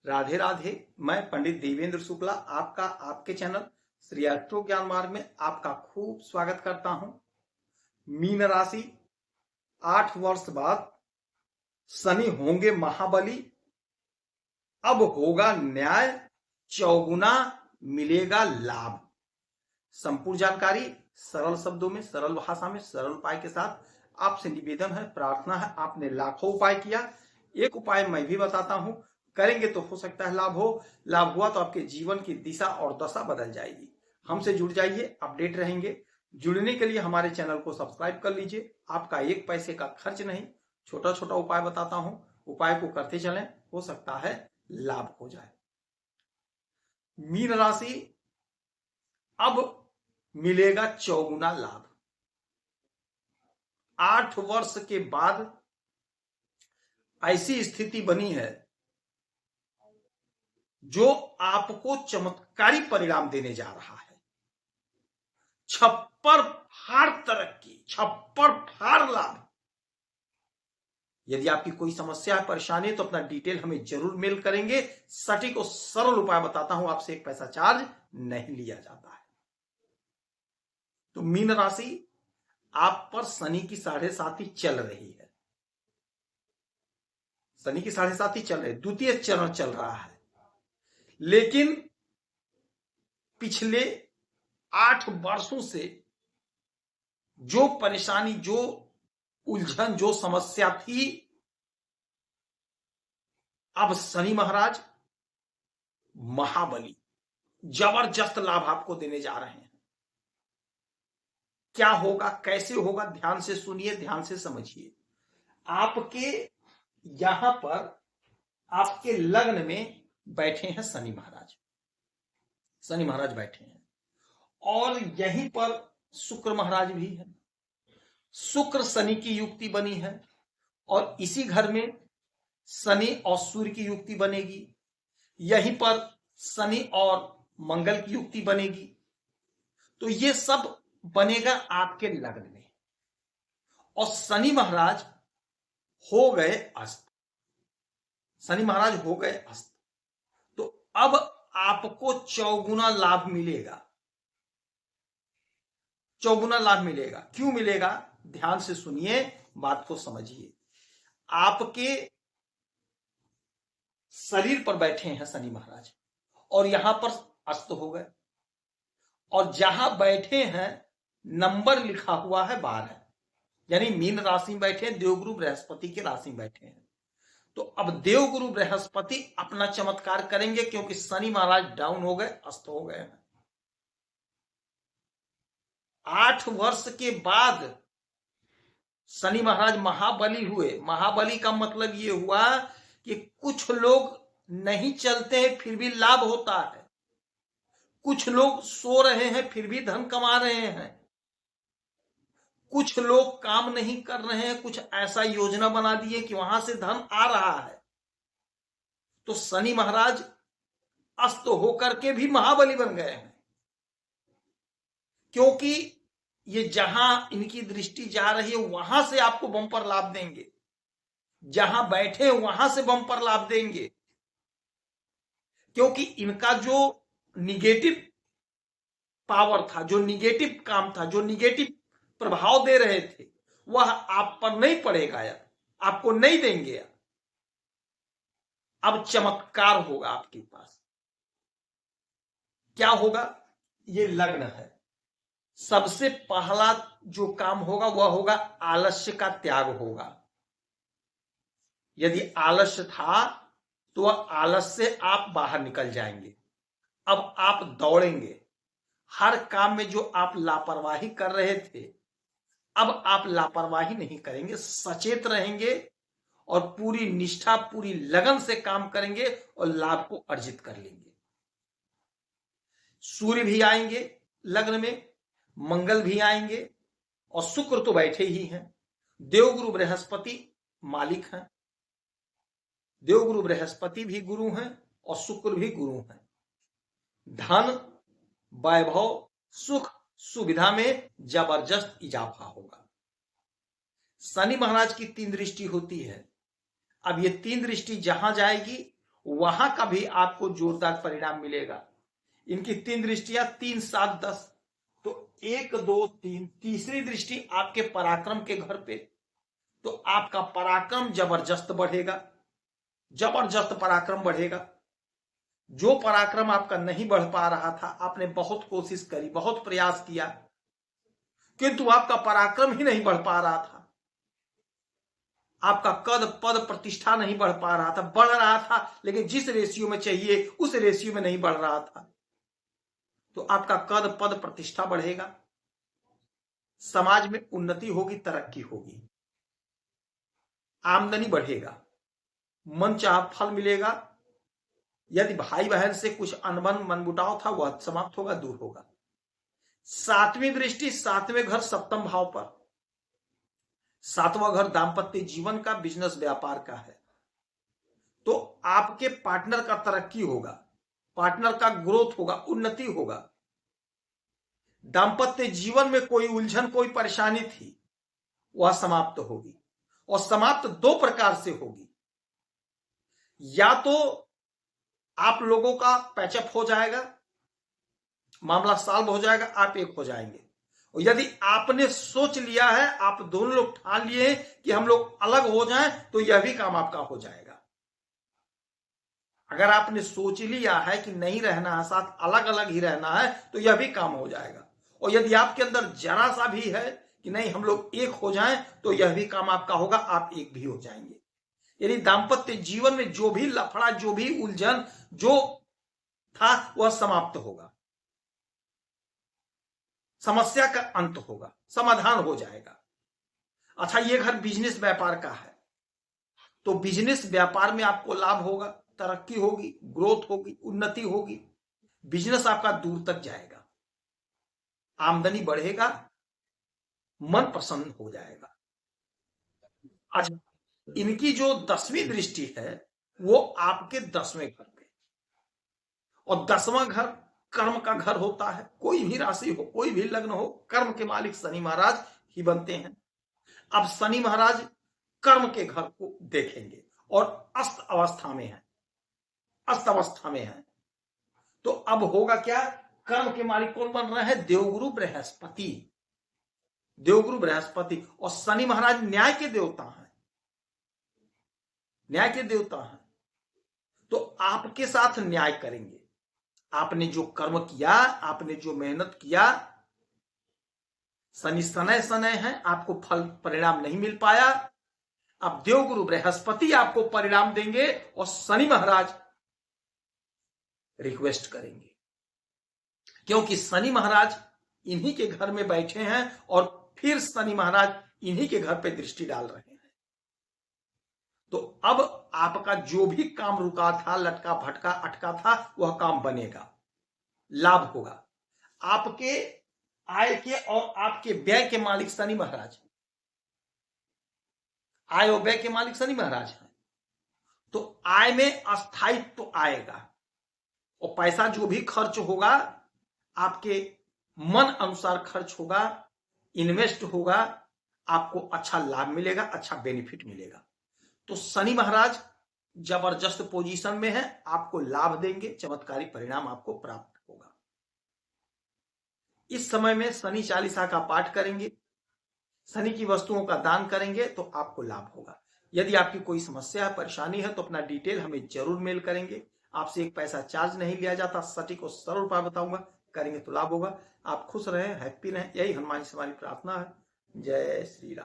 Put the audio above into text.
राधे राधे। मैं पंडित देवेंद्र शुक्ला आपका आपके चैनल श्री एस्ट्रो ज्ञान मार्ग में आपका खूब स्वागत करता हूं। मीन राशि 8 वर्ष बाद शनि होंगे महाबली। अब होगा न्याय, चौगुना मिलेगा लाभ। संपूर्ण जानकारी सरल शब्दों में, सरल भाषा में, सरल उपाय के साथ आपसे निवेदन है, प्रार्थना है। आपने लाखों उपाय किया, एक उपाय मैं भी बताता हूं, करेंगे तो हो सकता है लाभ हो। लाभ हुआ तो आपके जीवन की दिशा और दशा बदल जाएगी। हमसे जुड़ जाइए, अपडेट रहेंगे। जुड़ने के लिए हमारे चैनल को सब्सक्राइब कर लीजिए। आपका एक पैसे का खर्च नहीं, छोटा छोटा उपाय बताता हूं, उपाय को करते चलें, हो सकता है लाभ हो जाए। मीन राशि, अब मिलेगा चौगुना लाभ। 8 वर्ष के बाद ऐसी स्थिति बनी है जो आपको चमत्कारी परिणाम देने जा रहा है। छप्पर फाड़ तरक्की, छप्पर फाड़ लाभ। यदि आपकी कोई समस्या है, परेशानी है, तो अपना डिटेल हमें जरूर मेल करेंगे। सटीक और सरल उपाय बताता हूं, आपसे एक पैसा चार्ज नहीं लिया जाता है। तो मीन राशि, आप पर शनि की 7.5 चल रही है। शनि की 7.5 चल रही है, द्वितीय चरण चल रहा है। लेकिन पिछले 8 वर्षों से जो परेशानी, जो उलझन, जो समस्या थी, अब शनि महाराज महाबली जबरदस्त लाभ आपको देने जा रहे हैं। क्या होगा, कैसे होगा, ध्यान से सुनिए, ध्यान से समझिए। आपके यहां पर आपके लग्न में बैठे हैं शनि महाराज। शनि महाराज बैठे हैं और यहीं पर शुक्र महाराज भी है। शुक्र शनि की युक्ति बनी है और इसी घर में शनि और सूर्य की युक्ति बनेगी। यहीं पर शनि और मंगल की युक्ति बनेगी। तो ये सब बनेगा आपके लग्न में। और शनि महाराज हो गए अस्त। शनि महाराज हो गए अस्त। तो अब आपको चौगुना लाभ मिलेगा। चौगुना लाभ मिलेगा। क्यों मिलेगा, ध्यान से सुनिए, बात को समझिए। आपके शरीर पर बैठे हैं शनि महाराज और यहां पर अस्त हो गए। और जहां बैठे हैं नंबर लिखा हुआ है 12, यानी मीन राशि में बैठे हैं, देवगुरु बृहस्पति के राशि में बैठे हैं। तो अब देवगुरु बृहस्पति अपना चमत्कार करेंगे, क्योंकि शनि महाराज डाउन हो गए, अस्त हो गए हैं। 8 वर्ष के बाद शनि महाराज महाबली हुए। महाबली का मतलब यह हुआ कि कुछ लोग नहीं चलते हैं फिर भी लाभ होता है। कुछ लोग सो रहे हैं फिर भी धन कमा रहे हैं। कुछ लोग काम नहीं कर रहे हैं, कुछ ऐसा योजना बना दिए कि वहां से धन आ रहा है। तो शनि महाराज अस्त होकर के भी महाबली बन गए हैं, क्योंकि ये जहां इनकी दृष्टि जा रही है वहां से आपको बम्पर लाभ देंगे। जहां बैठे वहां से बम्पर लाभ देंगे, क्योंकि इनका जो निगेटिव पावर था, जो निगेटिव काम था, जो निगेटिव प्रभाव दे रहे थे, वह आप पर नहीं पड़ेगा यार, आपको नहीं देंगे यार। अब चमत्कार होगा आपके पास। क्या होगा, ये लग्न है। सबसे पहला जो काम होगा वह होगा आलस्य का त्याग होगा। यदि आलस्य था तो वह आलस्य से आप बाहर निकल जाएंगे। अब आप दौड़ेंगे। हर काम में जो आप लापरवाही कर रहे थे, अब आप लापरवाही नहीं करेंगे, सचेत रहेंगे और पूरी निष्ठा, पूरी लगन से काम करेंगे और लाभ को अर्जित कर लेंगे। सूर्य भी आएंगे लग्न में, मंगल भी आएंगे और शुक्र तो बैठे ही हैं। देवगुरु बृहस्पति मालिक हैं। देवगुरु बृहस्पति भी गुरु हैं और शुक्र भी गुरु हैं। धन, वैभव, सुख, सुविधा में जबरदस्त इजाफा होगा। शनि महाराज की 3 दृष्टि होती है। अब ये 3 दृष्टि जहां जाएगी वहां का भी आपको जोरदार परिणाम मिलेगा। इनकी 3 दृष्टियां 3, 7, 10, तो 1, 2, 3, तीसरी दृष्टि आपके पराक्रम के घर पे, तो आपका पराक्रम जबरदस्त बढ़ेगा, जबरदस्त पराक्रम बढ़ेगा। जो पराक्रम आपका नहीं बढ़ पा रहा था, आपने बहुत कोशिश करी, बहुत प्रयास किया, किंतु आपका पराक्रम ही नहीं बढ़ पा रहा था, आपका कद पद प्रतिष्ठा नहीं बढ़ पा रहा था, बढ़ रहा था लेकिन जिस रेशियो में चाहिए उस रेशियो में नहीं बढ़ रहा था, तो आपका कद पद प्रतिष्ठा बढ़ेगा, समाज में उन्नति होगी, तरक्की होगी, आमदनी बढ़ेगा, मन चाहा फल मिलेगा। यदि भाई बहन से कुछ अनबन मनमुटाव था वह समाप्त होगा, दूर होगा। 7वीं दृष्टि 7वें घर सप्तम भाव पर, 7वां घर दाम्पत्य जीवन का, बिजनेस व्यापार का है, तो आपके पार्टनर का तरक्की होगा, पार्टनर का ग्रोथ होगा, उन्नति होगा। दाम्पत्य जीवन में कोई उलझन, कोई परेशानी थी, वह समाप्त होगी, और समाप्त 2 प्रकार से होगी। या तो आप लोगों का पैचअप हो जाएगा, मामला सॉल्व हो जाएगा, आप एक हो जाएंगे। और यदि आपने सोच लिया है, आप दोनों लोग ठान लिए हैं कि हम लोग अलग हो जाएं, तो यह भी काम आपका हो जाएगा। अगर आपने सोच लिया है कि नहीं रहना है साथ, अलग अलग ही रहना है, तो यह भी काम हो जाएगा। और यदि आपके अंदर जरा सा भी है कि नहीं हम लोग एक हो जाएं, तो यह भी काम आपका होगा, आप एक भी हो जाएंगे। यानी दाम्पत्य जीवन में जो भी लफड़ा, जो भी उलझन जो था वह समाप्त होगा, समस्या का अंत होगा, समाधान हो जाएगा। अच्छा, ये घर बिजनेस व्यापार का है, तो बिजनेस व्यापार में आपको लाभ होगा, तरक्की होगी, ग्रोथ होगी, उन्नति होगी, बिजनेस आपका दूर तक जाएगा, आमदनी बढ़ेगा, मन प्रसन्न हो जाएगा। अच्छा, इनकी जो 10वीं दृष्टि है वो आपके 10वें घर पे, और 10वां घर कर्म का घर होता है। कोई भी राशि हो, कोई भी लग्न हो, कर्म के मालिक शनि महाराज ही बनते हैं। अब शनि महाराज कर्म के घर को देखेंगे और अस्त अवस्था में है, अस्त अवस्था में है, तो अब होगा क्या, कर्म के मालिक कौन बन रहे हैं, देवगुरु बृहस्पति, देवगुरु बृहस्पति, और शनि महाराज न्याय के देवता हैं, न्याय के देवता हैं, तो आपके साथ न्याय करेंगे। आपने जो कर्म किया, आपने जो मेहनत किया, शनि सनय सनय है, आपको फल परिणाम नहीं मिल पाया, अब देवगुरु बृहस्पति आपको परिणाम देंगे और शनि महाराज रिक्वेस्ट करेंगे, क्योंकि शनि महाराज इन्हीं के घर में बैठे हैं और फिर शनि महाराज इन्हीं के घर पे दृष्टि डाल रहे हैं। तो अब आपका जो भी काम रुका था, लटका भटका अटका था, वह काम बनेगा, लाभ होगा। आपके आय के और आपके व्यय के मालिक शनि महाराज, आय और व्यय के मालिक शनि महाराज हैं, तो आय में अस्थायित्व तो आएगा, और पैसा जो भी खर्च होगा आपके मन अनुसार खर्च होगा, इन्वेस्ट होगा, आपको अच्छा लाभ मिलेगा, अच्छा बेनिफिट मिलेगा। तो शनि महाराज जबरदस्त पोजीशन में है, आपको लाभ देंगे, चमत्कारी परिणाम आपको प्राप्त होगा। इस समय में शनि चालीसा का पाठ करेंगे, शनि की वस्तुओं का दान करेंगे, तो आपको लाभ होगा। यदि आपकी कोई समस्या है, परेशानी है, तो अपना डिटेल हमें जरूर मेल करेंगे, आपसे एक पैसा चार्ज नहीं लिया जाता, सटीक और सरल उपाय बताऊंगा, करेंगे तो लाभ होगा। आप खुश रहें, हैप्पी रहें, यही हनुमान जी से हमारी प्रार्थना है। जय श्री राम।